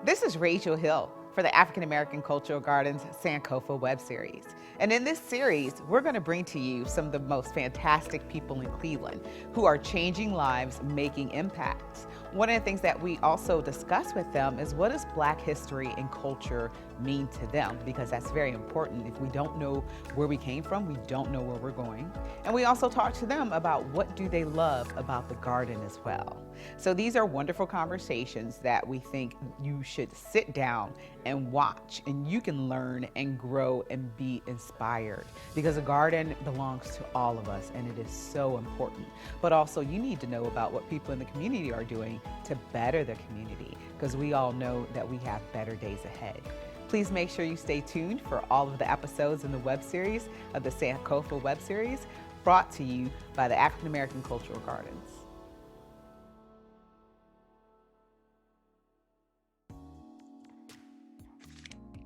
This is Rachel Hill for the African American Cultural Gardens Sankofa web series. And in this series, we're going to bring to you some of the most fantastic people in Cleveland who are changing lives, making impacts. One of the things that we also discuss with them is what does Black history and culture mean to them, because that's very important. If we don't know where we came from, we don't know where we're going. And we also talk to them about what do they love about the garden as well. So these are wonderful conversations that we think you should sit down and watch, and you can learn and grow and be inspired, because a garden belongs to all of us and it is so important. But also, you need to know about what people in the community are doing to better the community, because we all know that we have better days ahead. Please make sure you stay tuned for all of the episodes in the web series of the Sankofa web series, brought to you by the African American Cultural Gardens.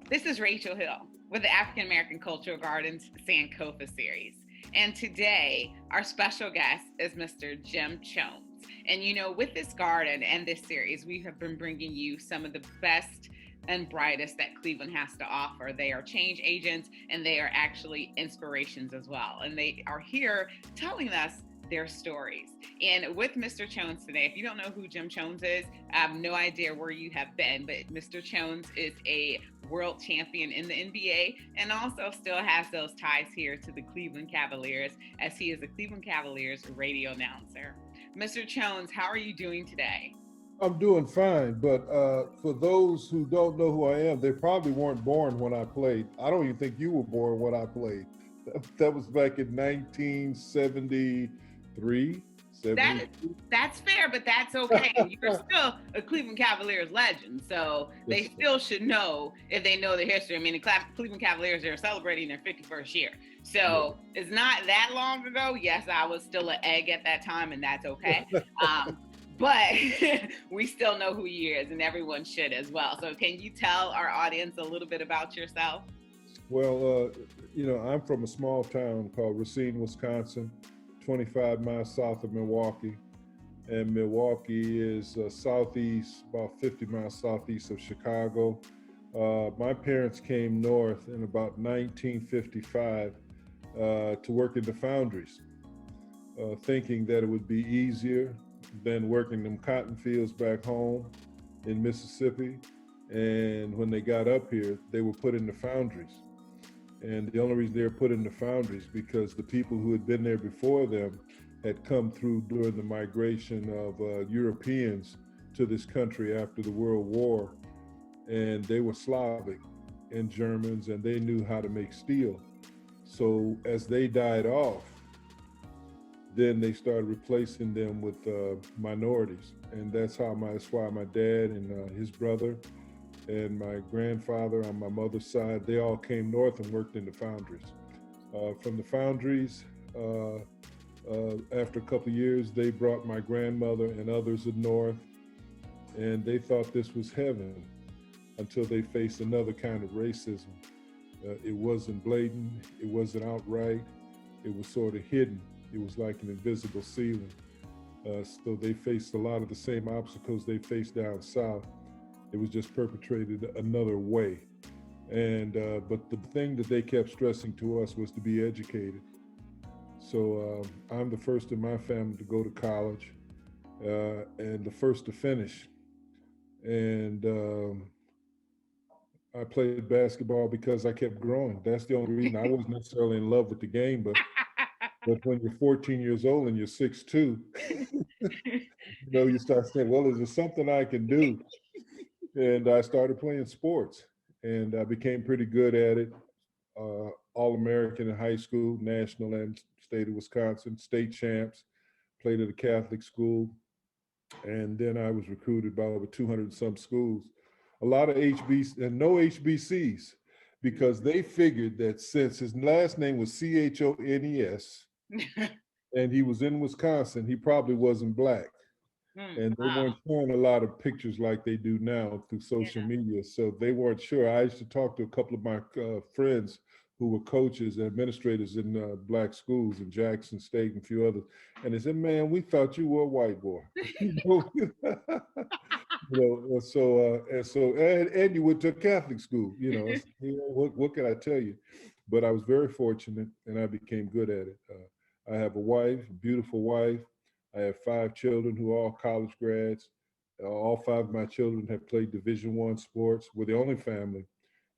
This is Rachel Hill with the African American Cultural Gardens Sankofa series. And today, our special guest is Mr. Jim Chones. And with this garden and this series, we have been bringing you some of the best and brightest that Cleveland has to offer. They are change agents, and they are actually inspirations as well. And they are here telling us their stories. And with Mr. Chones today, if you don't know who Jim Chones is, I have no idea where you have been, but Mr. Chones is a world champion in the NBA and also still has those ties here to the Cleveland Cavaliers, as he is a Cleveland Cavaliers radio announcer. Mr. Chones, how are you doing today? I'm doing fine, but for those who don't know who I am, they probably weren't born when I played. I don't even think you were born when I played. That was back in 1973, That's fair, but that's okay. You're still a Cleveland Cavaliers legend, so they still should know if they know the history. I mean, the Cleveland Cavaliers are celebrating their 51st year, so it's not that long ago. Yes, I was still an egg at that time, and that's okay. But we still know who he is, and everyone should as well. So can you tell our audience a little bit about yourself? Well, I'm from a small town called Racine, Wisconsin, 25 miles south of Milwaukee. And Milwaukee is southeast, about 50 miles southeast of Chicago. My parents came north in about 1955 to work in the foundries, thinking that it would be easier than working them cotton fields back home in Mississippi. And when they got up here, they were put in the foundries. And the only reason they were put in the foundries because the people who had been there before them had come through during the migration of Europeans to this country after the World War. And they were Slavic and Germans, and they knew how to make steel. So as they died off, then they started replacing them with minorities. And that's why my dad and his brother and my grandfather on my mother's side, they all came north and worked in the foundries. From the foundries, after a couple of years, they brought my grandmother and others north, and they thought this was heaven until they faced another kind of racism. It wasn't blatant, it wasn't outright, it was sort of hidden. It was like an invisible ceiling. So they faced a lot of the same obstacles they faced down south. It was just perpetrated another way. And but the thing that they kept stressing to us was to be educated. So I'm the first in my family to go to college and the first to finish. And I played basketball because I kept growing. That's the only reason. I wasn't necessarily in love with the game, but when you're 14 years old and you're 6'2", you start saying, well, is there something I can do? And I started playing sports, and I became pretty good at it. All-American in high school, national and state of Wisconsin, state champs, played at a Catholic school. And then I was recruited by over 200 and some schools, a lot of HBCs and no HBCs, because they figured that since his last name was Chones and he was in Wisconsin, he probably wasn't Black. And they weren't showing a lot of pictures like they do now through social media. So they weren't sure. I used to talk to a couple of my friends who were coaches and administrators in Black schools in Jackson State and a few others. And they said, man, we thought you were a white boy. And you went to a Catholic school. What can I tell you? But I was very fortunate, and I became good at it. I have a wife, a beautiful wife. I have 5 children who are all college grads. All 5 of my children have played Division One sports. We're the only family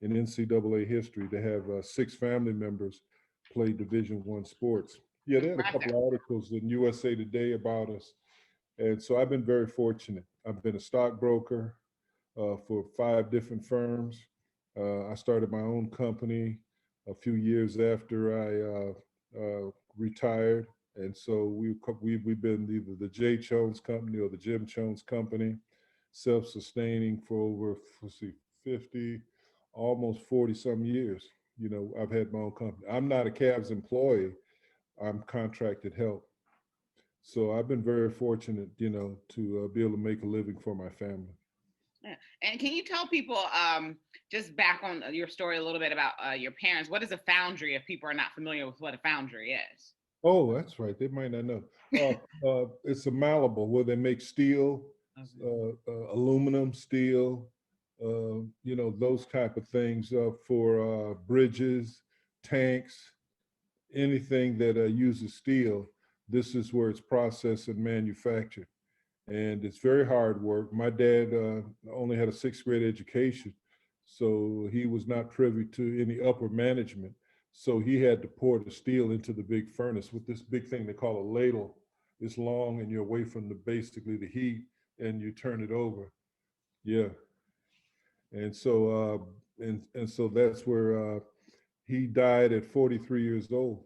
in NCAA history to have 6 family members play Division One sports. Yeah, they had a couple Impressive. of articles in USA Today about us, and so I've been very fortunate. I've been a stockbroker for 5 different firms. I started my own company a few years after I retired, and so we've been either the J. Chones Company or the Jim Chones Company, self-sustaining for over, let's see, 50, almost 40 some years. I've had my own company. I'm not a Cavs employee. I'm contracted help. So I've been very fortunate, to be able to make a living for my family. Yeah. And can you tell people, just back on your story a little bit about your parents? What is a foundry if people are not familiar with what a foundry is? Oh, that's right. They might not know. It's a malleable where they make steel, Okay. aluminum, steel, those type of things for bridges, tanks, anything that uses steel. This is where it's processed and manufactured. And it's very hard work. My dad only had a 6th grade education, so he was not privy to any upper management. So he had to pour the steel into the big furnace with this big thing they call a ladle. It's long, and you're away from basically the heat, and you turn it over. Yeah, and so that's where he died at 43 years old,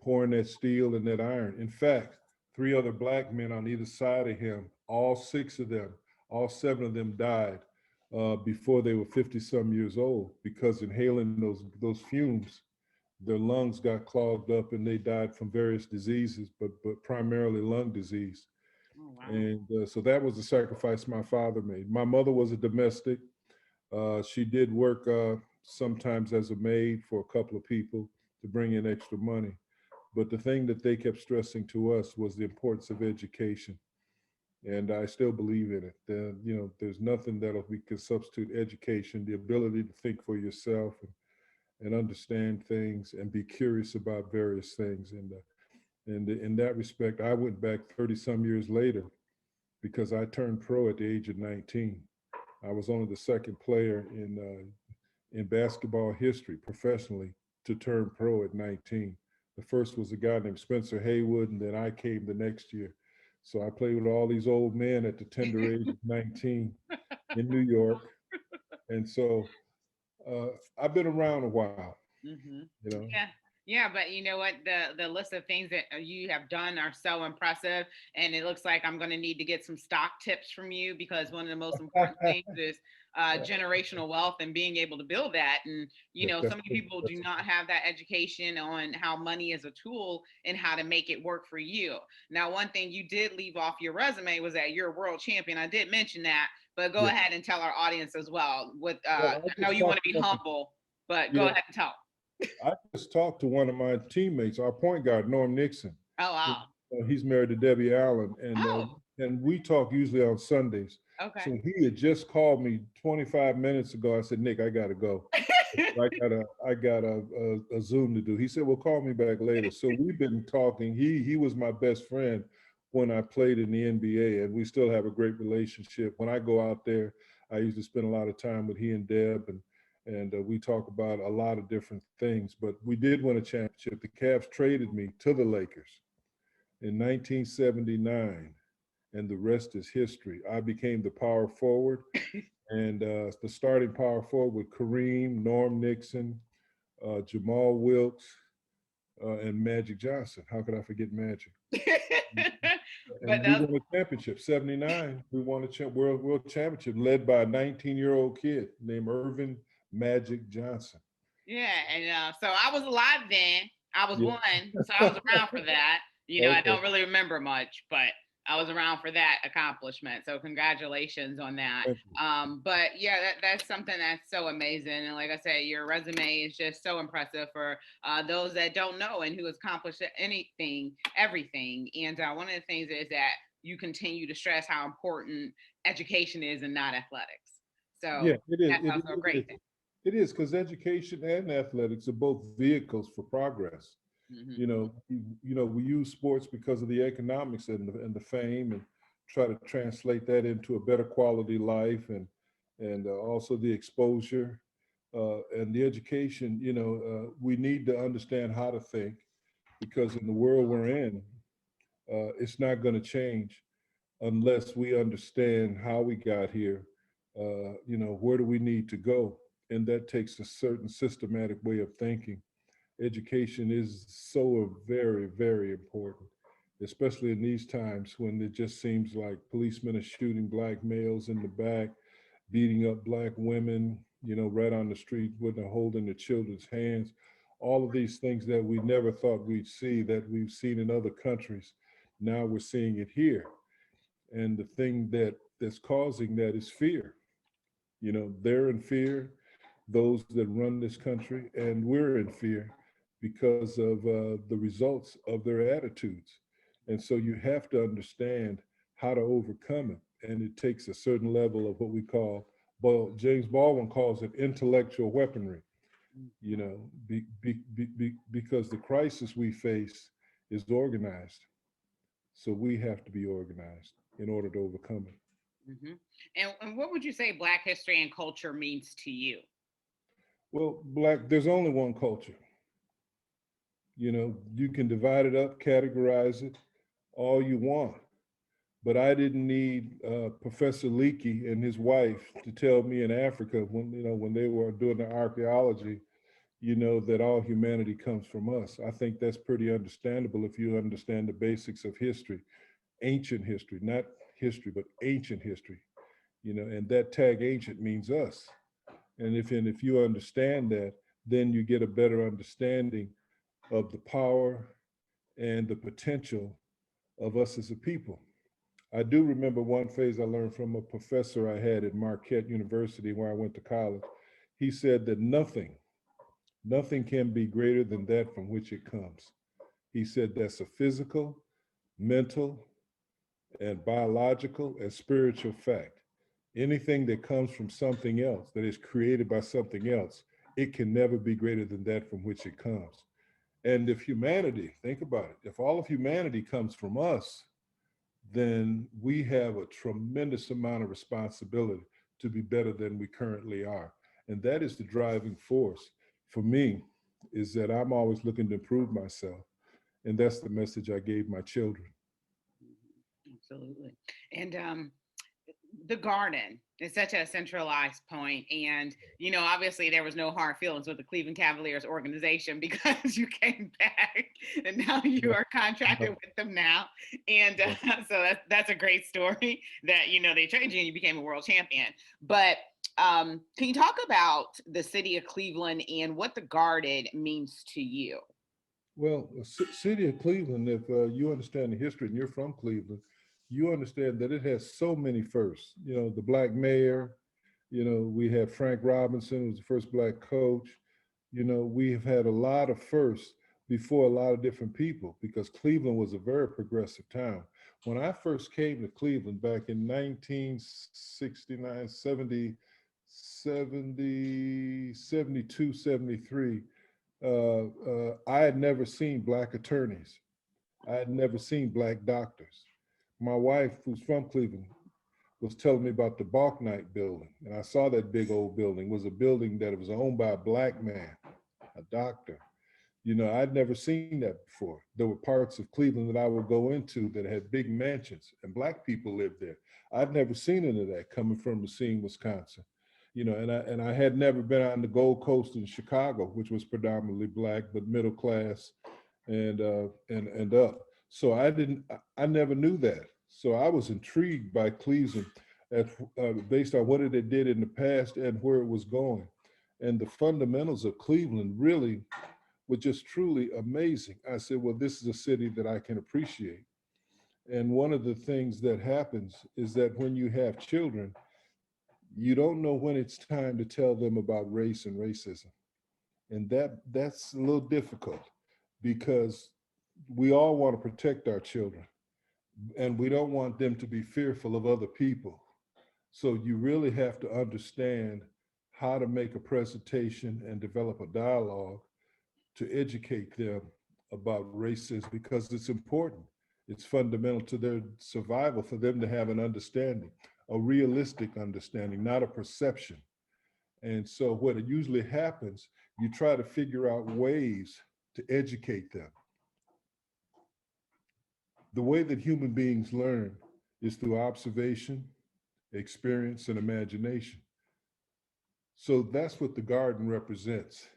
pouring that steel and that iron. In fact, 3 other black men on either side of him, all 7 of them died before they were 50 some years old because inhaling those fumes, their lungs got clogged up and they died from various diseases, but primarily lung disease. Oh, wow. And so that was the sacrifice my father made. My mother was a domestic. She did work sometimes as a maid for a couple of people to bring in extra money. But the thing that they kept stressing to us was the importance of education. And I still believe in it. There's nothing that'll we can substitute education, the ability to think for yourself and understand things and be curious about various things. And in that respect, I went back 30 some years later because I turned pro at the age of 19. I was only the second player in basketball history professionally to turn pro at 19. The first was a guy named Spencer Haywood, and then I came the next year. So I played with all these old men at the tender age of 19 in New York. And so I've been around a while, Mm-hmm. you know. Yeah. Yeah, but you know what? The list of things that you have done are so impressive, and it looks like I'm going to need to get some stock tips from you because one of the most important things is generational wealth and being able to build that. And you Yeah, know, so many people do not have that education on how money is a tool and how to make it work for you. Now, one thing you did leave off your resume was that you're a world champion. I did mention that, but go yeah. ahead and tell our audience as well. With Well, I know you want to be humble, but go yeah, ahead and tell. I just talked to one of my teammates, our point guard, Norm Nixon. Oh, wow. He's married to Debbie Allen, Oh, and we talk usually on Sundays. okay. So he had just called me 25 minutes ago. I said, Nick, I got to go. I got a Zoom to do. He said, well, call me back later. So we've been talking. He was my best friend when I played in the NBA, and we still have a great relationship. When I go out there, I usually spend a lot of time with he and Deb, and we talk about a lot of different things. But we did win a championship. The Cavs traded me to the Lakers in 1979, and the rest is history. I became the power forward and the starting power forward with Kareem, Norm Nixon, Jamal Wilkes, and Magic Johnson. How could I forget Magic? But And we that's won a championship. 79, we won a world championship led by a 19-year-old kid named Irvin Magic Johnson. yeah, and so I was alive then. I was Yeah. one, so I was around for that. You know, I Okay. don't really remember much, but I was around for that accomplishment. So congratulations on that. Thank you. But yeah, that's something that's so amazing. And like I said, your resume is just so impressive for those that don't know and who has accomplished anything, everything. And one of the things is that you continue to stress how important education is and not athletics. Yeah, So it is. that's also a It great is. thing. It is because education and athletics are both vehicles for progress. Hmm. We use sports because of the economics and the fame, and try to translate that into a better quality life, and also the exposure and the education. We need to understand how to think, because in the world we're in, it's not going to change unless we understand how we got here. Where do we need to go? And that takes a certain systematic way of thinking. Education is so very, very important, especially in these times when it just seems like policemen are shooting black males in the back, beating up black women, right on the street when they're holding their children's hands. All of these things that we never thought we'd see, that we've seen in other countries, now we're seeing it here. And the thing that's causing that is fear. They're in fear, those that run this country, and we're in fear because of the results of their attitudes. And so you have to understand how to overcome it. And it takes a certain level of what we call, well, James Baldwin calls it intellectual weaponry, because the crisis we face is organized. So we have to be organized in order to overcome it. Hmm. And what would you say Black history and culture means to you? Well, there's only one culture. You can divide it up, categorize it all you want. But I didn't need Professor Leakey and his wife to tell me in Africa when they were doing the archaeology, that all humanity comes from us. I think that's pretty understandable if you understand the basics of history, ancient history, not history, but ancient history. And that tag ancient means us. And if you understand that, then you get a better understanding of the power and the potential of us as a people. I do remember one phrase I learned from a professor I had at Marquette University where I went to college. He said that nothing can be greater than that from which it comes. He said that's a physical, mental, and biological and spiritual fact. Anything that comes from something else, that is created by something else, it can never be greater than that from which it comes. And if humanity, think about it, if all of humanity comes from us, then we have a tremendous amount of responsibility to be better than we currently are. And that is the driving force for me, is that I'm always looking to improve myself. And that's the message I gave my children. Absolutely. And the garden is such a centralized point, and obviously there was no hard feelings with the Cleveland Cavaliers organization because you came back and now you Yeah, are contracted yeah, with them now. And yeah. so that's a great story that they traded you and you became a world champion. But can you talk about the city of Cleveland and what the garden means to you? Well, the city of Cleveland, if you understand the history and you're from Cleveland, you understand that it has so many firsts. The black mayor, we had Frank Robinson, who was the first black coach. We have had a lot of firsts before a lot of different people because Cleveland was a very progressive town. When I first came to Cleveland back in 1969, 70, 70, 72, 73, I had never seen black attorneys. I had never seen black doctors. My wife, who's from Cleveland, was telling me about the Balknight building, and I saw that big old building. It was a building that was owned by a black man, a doctor. I'd never seen that before. There were parts of Cleveland that I would go into that had big mansions, and black people lived there. I'd never seen any of that coming from Racine, Wisconsin. And I had never been on the Gold Coast in Chicago, which was predominantly black but middle class and up. So I never knew that. So I was intrigued by Cleveland at, based on what it had did in the past and where it was going. And the fundamentals of Cleveland really were just truly amazing. I said, well, this is a city that I can appreciate. And one of the things that happens is that when you have children, you don't know when it's time to tell them about race and racism. And that's a little difficult because we all want to protect our children. and we don't want them to be fearful of other people. So you really have to understand how to make a presentation and develop a dialogue to educate them about racism because it's important. It's fundamental to their survival for them to have an understanding, a realistic understanding, not a perception. And so, what usually happens, you try to figure out ways to educate them. The way that human beings learn is through observation, experience, and imagination. So, that's what the garden represents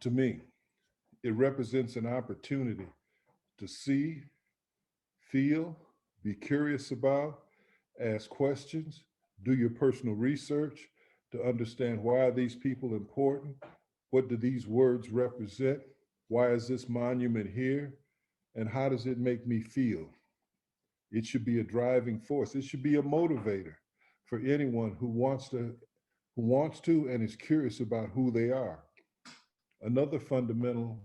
to me. It represents an opportunity to see, feel, be curious about, ask questions, do your personal research to understand why are these people important? What do these words represent? Why is this monument here? And how does it make me feel? It should be a driving force. It should be a motivator for anyone who wants to and is curious about who they are. Another fundamental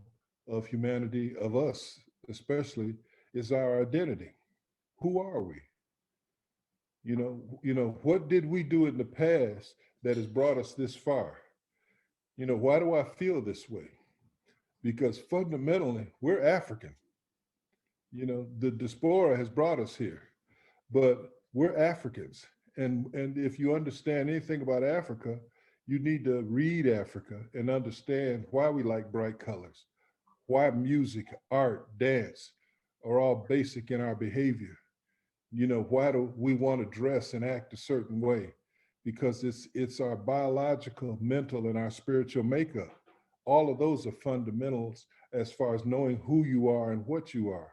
of humanity, of us especially, is our identity. Who are we? What did we do in the past that has brought us this far? Why do I feel this way? Because fundamentally, we're African. The diaspora has brought us here, but we're Africans. And if you understand anything about Africa, you need to read Africa and understand why we like bright colors, why music, art, dance are all basic in our behavior. Why do we want to dress and act a certain way? Because it's our biological, mental, and our spiritual makeup. All of those are fundamentals as far as knowing who you are and what you are.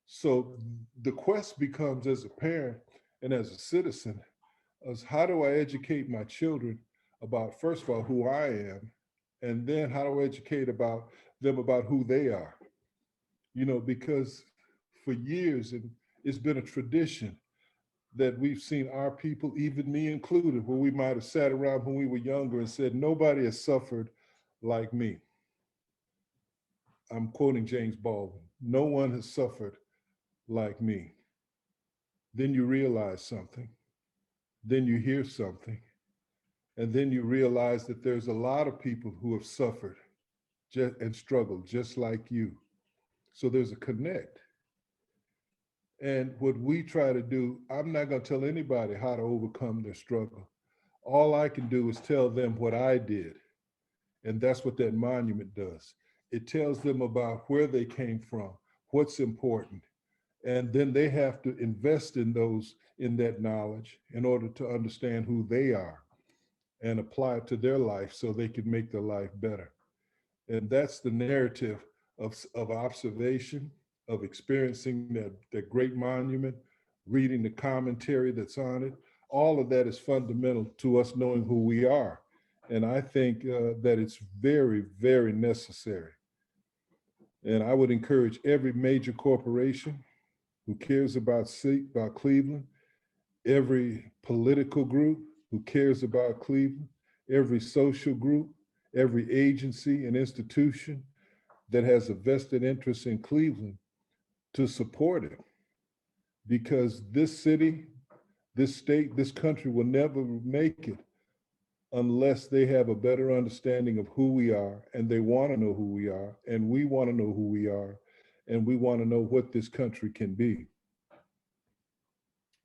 So the quest becomes, as a parent and as a citizen, as how do I educate my children about, first of all, who I am, and then how do I educate about them about who they are? Because for years, and it's been a tradition that we've seen our people, even me included, where we might have sat around when we were younger and said, nobody has suffered like me. I'm quoting James Baldwin. No one has suffered like me. Then you realize something. Then you hear something. And then you realize that there's a lot of people who have suffered and struggled just like you. So there's a connect. And what we try to do, I'm not going to tell anybody how to overcome their struggle. All I can do is tell them what I did. And that's what that monument does. It tells them about where they came from, what's important. And then they have to invest in that knowledge in order to understand who they are and apply it to their life so they can make their life better. And that's the narrative of observation, of experiencing that great monument, reading the commentary that's on it. All of that is fundamental to us knowing who we are. And I think that it's very, very necessary. And I would encourage every major corporation who cares about Cleveland, every political group who cares about Cleveland, every social group, every agency and institution that has a vested interest in Cleveland to support it. Because this city, this state, this country will never make it unless they have a better understanding of who we are and they want to know who we are and we want to know who we are and we want to know what this country can be.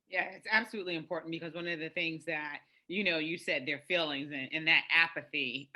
Yeah, it's absolutely important because one of the things that you said their feelings and that apathy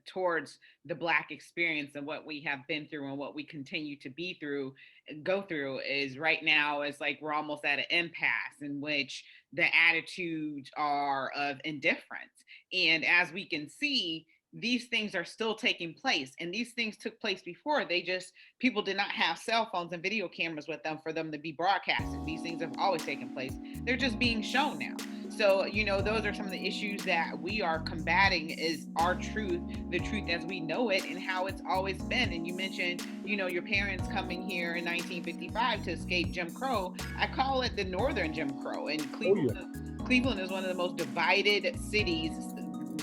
towards the Black experience and what we have been through and what we continue to be through, go through is right now is like we're almost at an impasse in which the attitudes are of indifference. And as we can see, these things are still taking place, and these things took place before. They just, people did not have cell phones and video cameras with them for them to be broadcasted. These things have always taken place. They're just being shown now. So those are some of the issues that we are combating, is our truth, the truth as we know it, and how it's always been. And you mentioned your parents coming here in 1955 to escape Jim Crow. I call it the Northern Jim Crow. And Oh, yeah. Cleveland is one of the most divided cities,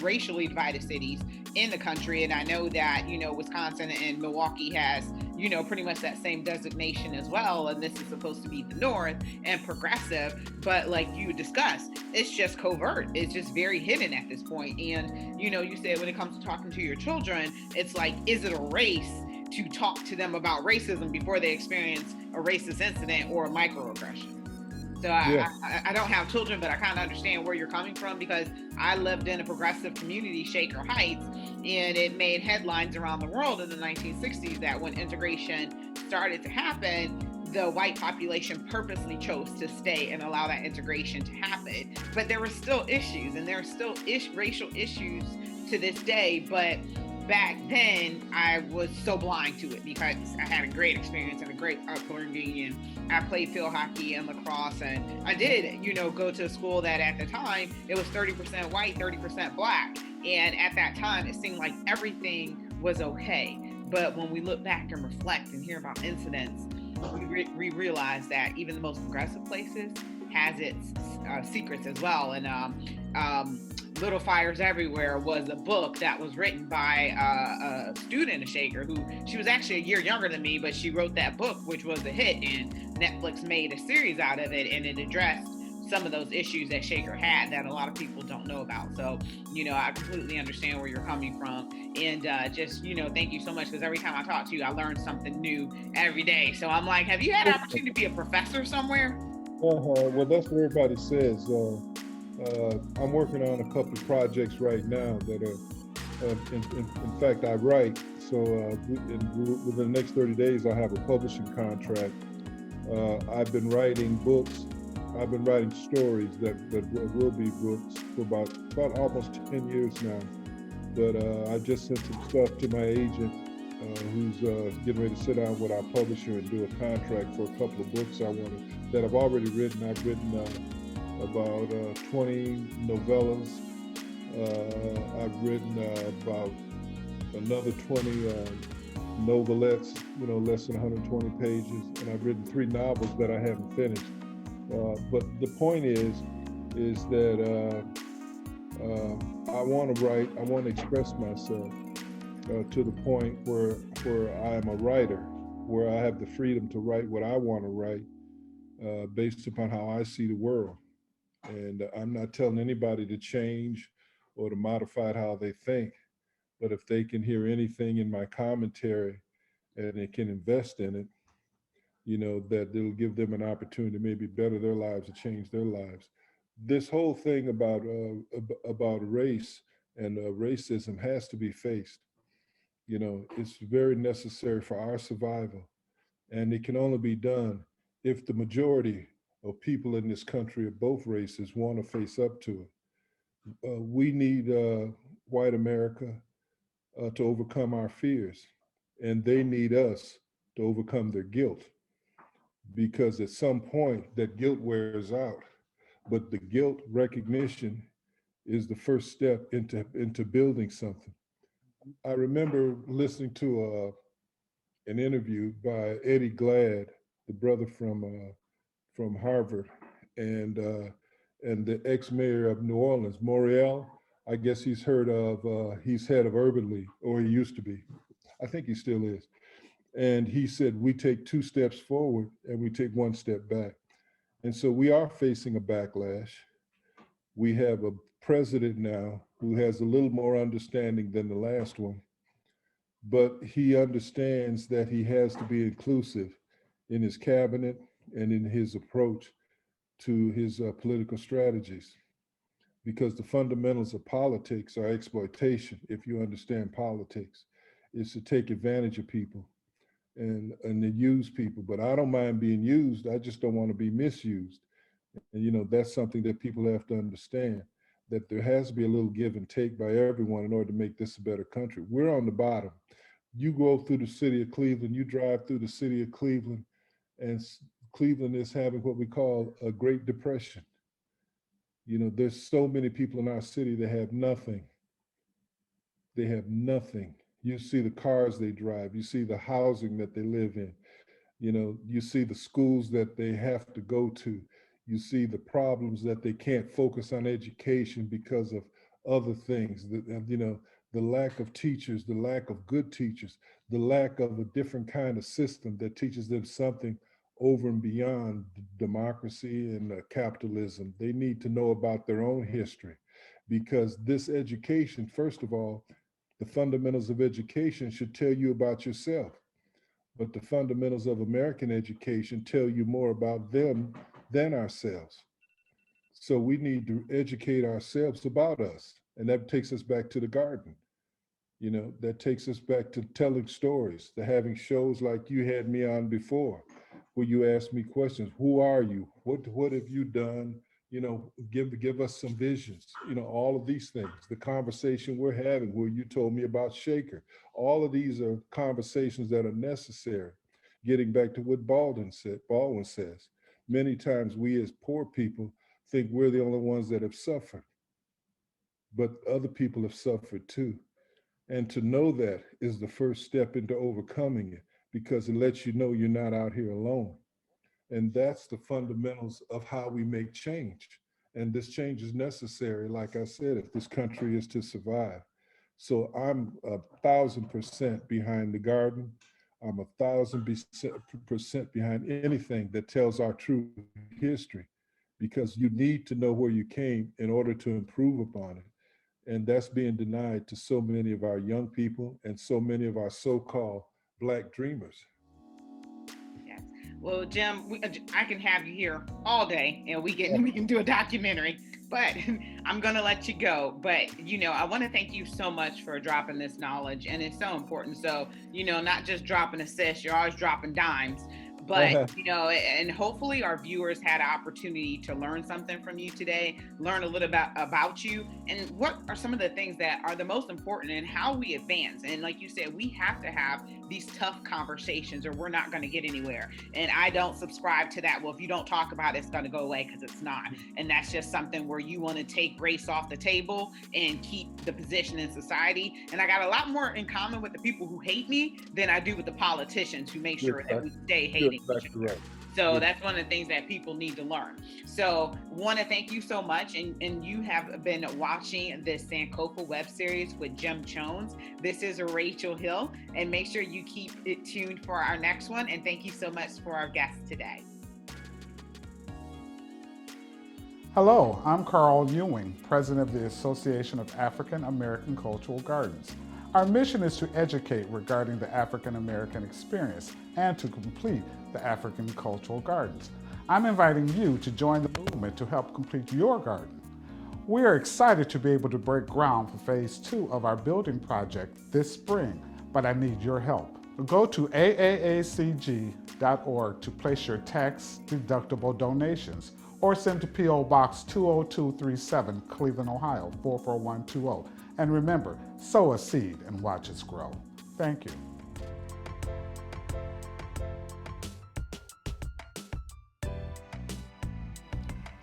racially divided cities in the country. And I know that Wisconsin and Milwaukee has pretty much that same designation as well. And this is supposed to be the North and progressive, but like you discussed, it's just covert. It's just very hidden at this point. And, you said when it comes to talking to your children, it's like, is it a race to talk to them about racism before they experience a racist incident or a microaggression? So Yeah. I don't have children, but I kind of understand where you're coming from because I lived in a progressive community, Shaker Heights, and it made headlines around the world in the 1960s that when integration started to happen, the white population purposely chose to stay and allow that integration to happen. But there were still issues, and there are still racial issues to this day. But back then, I was so blind to it because I had a great experience and a great upbringing, and I played field hockey and lacrosse, and I did, go to a school that at the time it was 30% white, 30% black, and at that time it seemed like everything was okay. But when we look back and reflect and hear about incidents, we realize that even the most progressive places has its secrets as well. And Little Fires Everywhere was a book that was written by a student of Shaker who she was actually a year younger than me, but she wrote that book, which was a hit, and Netflix made a series out of it, and it addressed some of those issues that Shaker had that a lot of people don't know about. So, I completely understand where you're coming from. And just, thank you so much because every time I talk to you, I learn something new every day. So I'm like, have you had an opportunity to be a professor somewhere? Well, that's what everybody says. I'm working on a couple of projects right now that are, in fact, I write. So within the next 30 days, I'll have a publishing contract. I've been writing books. I've been writing stories that will be books for about almost 10 years now. But I just sent some stuff to my agent, who's getting ready to sit down with our publisher and do a contract for a couple of books I want that I've already written. I've written about 20 novellas. I've written about another 20 novelettes, less than 120 pages, and I've written 3 novels that I haven't finished. But the point is that I want to write. I want to express myself to the point where I am a writer, where I have the freedom to write what I want to write based upon how I see the world. And I'm not telling anybody to change or to modify how they think. But if they can hear anything in my commentary and they can invest in it, that it'll give them an opportunity to maybe better their lives or change their lives. This whole thing about race and racism has to be faced. It's very necessary for our survival, and it can only be done if the majority of people in this country of both races want to face up to it. We need white America to overcome our fears, and they need us to overcome their guilt, because at some point that guilt wears out. But the guilt recognition is the first step into building something. I remember listening to an interview by Eddie Glad, the brother from Harvard, and the ex-mayor of New Orleans, Morial. I guess he's heard of. He's head of Urban League, or he used to be. I think he still is. And he said, we take 2 steps forward and we take 1 step back. And so we are facing a backlash. We have a president now who has a little more understanding than the last one, but he understands that he has to be inclusive in his cabinet and in his approach to his political strategies, because the fundamentals of politics are exploitation. If you understand politics, is to take advantage of people and to use people. But I don't mind being used. I just don't want to be misused. And that's something that people have to understand, that there has to be a little give and take by everyone in order to make this a better country. We're on the bottom. You go through the city of Cleveland, you drive through the city of Cleveland, and Cleveland is having what we call a Great Depression. There's so many people in our city that have nothing. They have nothing. You see the cars they drive, you see the housing that they live in, you see the schools that they have to go to, you see the problems that they can't focus on education because of other things. the lack of teachers, the lack of good teachers, the lack of a different kind of system that teaches them something over and beyond democracy and capitalism. They need to know about their own history because this education, first of all, the fundamentals of education should tell you about yourself. But the fundamentals of American education tell you more about them than ourselves. So we need to educate ourselves about us. And that takes us back to the garden. That takes us back to telling stories, to having shows like you had me on before, where you ask me questions. Who are you? What have you done? Give us some visions. All of these things. The conversation we're having, where you told me about Shaker. All of these are conversations that are necessary. Getting back to what Baldwin says. Many times we as poor people think we're the only ones that have suffered, but other people have suffered too. And to know that is the first step into overcoming it because it lets you know you're not out here alone. And that's the fundamentals of how we make change. And this change is necessary, like I said, if this country is to survive. So I'm 1,000% behind the garden. I'm 1,000% behind anything that tells our true history because you need to know where you came in order to improve upon it. And that's being denied to so many of our young people and so many of our so-called Black dreamers. Yes. Well, Jim, I can have you here all day, and we can do a documentary. But I'm gonna let you go. But I want to thank you so much for dropping this knowledge, and it's so important. So not just dropping assists, you're always dropping dimes. But and hopefully our viewers had an opportunity to learn something from you today, learn a little about you, and what are some of the things that are the most important and how we advance. And like you said, we have to have these tough conversations, or we're not going to get anywhere. And I don't subscribe to that. Well, if you don't talk about it, it's going to go away, because it's not. And that's just something where you want to take race off the table and keep the position in society. And I got a lot more in common with the people who hate me than I do with the politicians who make sure that we stay hating each other. Right. So that's one of the things that people need to learn. So want to thank you so much. And you have been watching this Sankofa web series with Jim Chones. This is Rachel Hill, and make sure you keep it tuned for our next one. And thank you so much for our guest today. Hello, I'm Carl Ewing, President of the Association of African American Cultural Gardens. Our mission is to educate regarding the African American experience and to complete the African Cultural Gardens. I'm inviting you to join the movement to help complete your garden. We are excited to be able to break ground for phase 2 of our building project this spring, but I need your help. Go to aacg.org to place your tax-deductible donations, or send to P.O. Box 20237, Cleveland, Ohio, 44120. And remember, sow a seed and watch it grow. Thank you.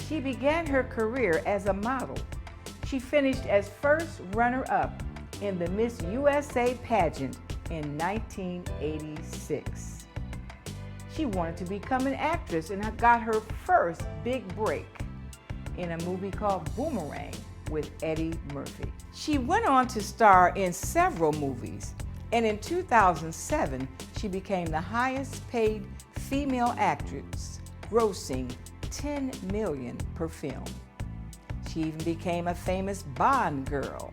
She began her career as a model. She finished as first runner-up in the Miss USA pageant in 1986. She wanted to become an actress and got her first big break in a movie called Boomerang with Eddie Murphy. She went on to star in several movies, and in 2007, she became the highest paid female actress, grossing $10 million per film. She even became a famous Bond girl.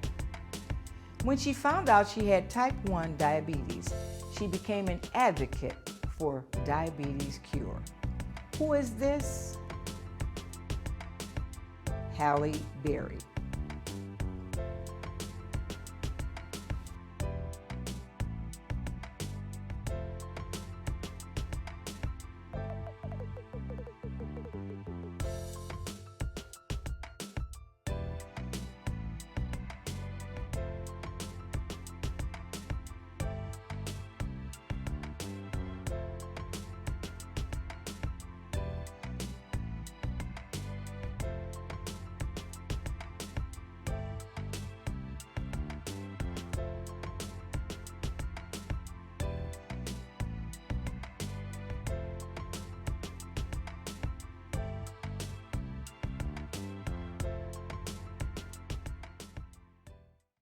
When she found out she had type 1 diabetes, she became an advocate for diabetes cure. Who is this? Halle Berry.